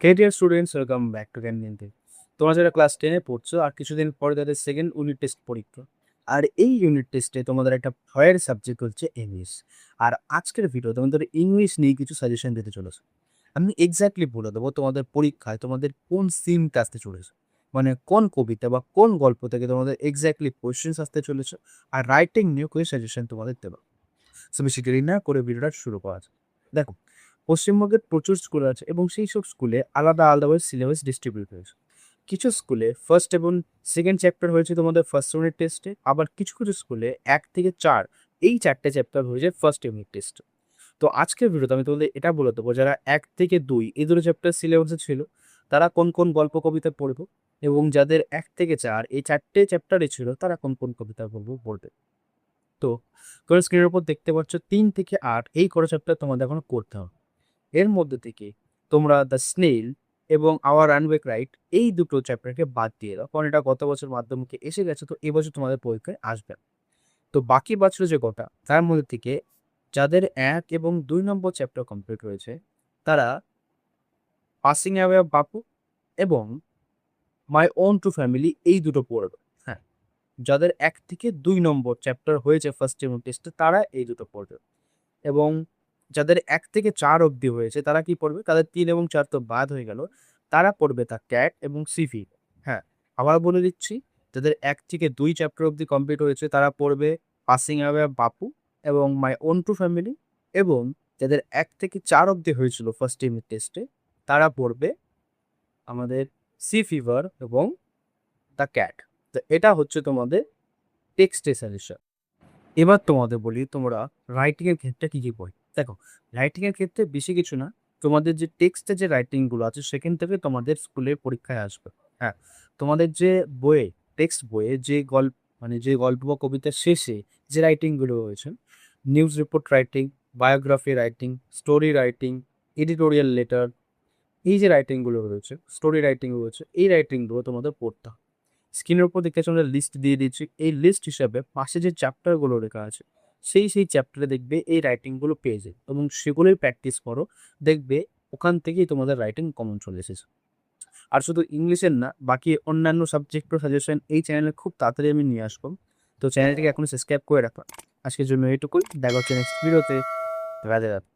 কেডিয়ার students welcome back to ক্যান্টিনতে। তোমরা যারা class 10-এ পড়ছো আর কিছুদিন পরে তাদের সেকেন্ড ইউনিট টেস্ট পরীক্ষা। আর এই ইউনিট টেস্টে তোমাদের একটা ভয়ের সাবজেক্ট হচ্ছে ইংলিশ। আর আজকের ভিডিও তোমাদের ইংলিশ নিয়ে কিছু সাজেশন দিতে চলেছে। আমি এক্স্যাক্টলি বলে দেবো তোমাদের পরীক্ষায় তোমাদের কোন সিনটা আসতে চলেছে, মানে কোন কবিতা বা কোন গল্প থেকে তোমাদের এক্স্যাক্টলি কোয়েশ্চেন্স আসতে চলেছে, আর রাইটিং নিয়েও কিছু সাজেশন তোমাদের দেবো। সো বেশি দেরি না করে ভিডিওটা শুরু করা যাক। দেখো, পশ্চিমবঙ্গের প্রচুর স্কুল আছে এবং সেই সব স্কুলে আলাদা আলাদাভাবে সিলেবাস ডিস্ট্রিবিউট হয়েছে। কিছু স্কুলে ফার্স্ট এবং সেকেন্ড চ্যাপ্টার হয়েছে তোমাদের ফার্স্ট ইউনিট টেস্টে, আবার কিছু কিছু স্কুলে 1 থেকে 4 এই 4টে চ্যাপ্টার হয়েছে ফার্স্ট ইউনিট টেস্টে। তো আজকের ভিডিওতে আমি তোমাদের এটা বলে দেবো যারা 1 থেকে 2 এই দুটো চ্যাপ্টার সিলেবাসে ছিল তারা কোন কোন গল্প কবিতা পড়বো, এবং যাদের 1 থেকে 4 এই 4টে চ্যাপ্টারে ছিল তারা কোন কোন কবিতা বলবো পড়বে। তো তোমরা স্ক্রিনের উপর দেখতে পাচ্ছ 3 থেকে 8 এই করে চ্যাপ্টার তোমাদের এখন করতে হবে। এর মধ্যে থেকে তোমরা দ্য স্নেল এবং আওয়ার রানওয়ে রাইট এই দুটো চ্যাপ্টারকে বাদ দিয়ে দাও, কারণ এটা গত বছর মাধ্যমিকে এসে গেছে, তো এবছর তোমাদের পরীক্ষায় আসবে না। তো বাকি বছর যে কটা তার মধ্যে থেকে যাদের 1 এবং 2 নম্বর চ্যাপ্টার কমপ্লিট হয়েছে তারা পাসিং অ্যাওয়ে অফ বাপু এবং মাই ওন টু ফ্যামিলি এই দুটো পড়বে। হ্যাঁ, যাদের 1 থেকে 2 নম্বর চ্যাপ্টার হয়েছে ফার্স্ট ইউনিট টেস্টে তারা এই দুটো পড়বে, এবং যাদের 1 থেকে 4 অবধি হয়েছে তারা কি পড়বে, তাদের 3 এবং 4 তো বাদ হয়ে গেল, তারা পড়বে দ্য ক্যাট এবং সিভি। হ্যাঁ, আবার বলে দিচ্ছি, যাদের 1 থেকে 2 চ্যাপ্টার অবধি কমপ্লিট হয়েছে তারা পড়বে পাসিং অ্যাওয়ে বাপু এবং মাই ওন টু ফ্যামিলি, এবং যাদের 1 থেকে 4 অবধি হয়েছিল ফার্স্ট ইউনিট টেস্টে তারা পড়বে আমাদের সি ফিভার এবং দ্য ক্যাট। তো এটা হচ্ছে তোমাদের টেক্সট সাজেশন। এবার তোমাদের বলি তোমরা রাইটিং এর ক্ষেত্রে কি কি বই দেখো। রাইটিং এর ক্ষেত্রে বেশি কিছু না, তোমাদের যে টেক্সটে যে রাইটিং গুলো আছে সেখান থেকে তোমাদের স্কুলের পরীক্ষায় আসবে। হ্যাঁ, তোমাদের যে বইয়ে টেক্সট বইয়ে যে গল্প, মানে যে গল্প বা কবিতার শেষে যে রাইটিং গুলো রয়েছে, news report writing, biography writing, story writing, editorial letter, এই যে রাইটিং গুলো রয়েছে, স্টোরি রাইটিং রয়েছে, এই রাইটিং গুলো তোমাদের পড়তে হবে। স্ক্রিনের উপর দেখতে আমরা লিস্ট দিয়ে দিচ্ছি, এই লিস্ট হিসাবে পাশে যে চ্যাপ্টারগুলো লেখা আছে সেই চ্যাপ্টারে দেখবে এই রাইটিংগুলো পেয়ে যায়, এবং সেগুলোই প্র্যাকটিস করো, দেখবে ওখান থেকেই তোমাদের রাইটিং কমন চলে এসেছে। আর শুধু ইংলিশের না, বাকি অন্যান্য সাবজেক্টের সাজেশন এই চ্যানেলে খুব তাড়াতাড়ি আমি নিয়ে আসবো। তো চ্যানেলটিকে এখন সাবস্ক্রাইব করে রাখো। আজকের জন্য এইটুকুই, দেখা হচ্ছে নেক্সট ভিডিওতে। রাধে রাধে।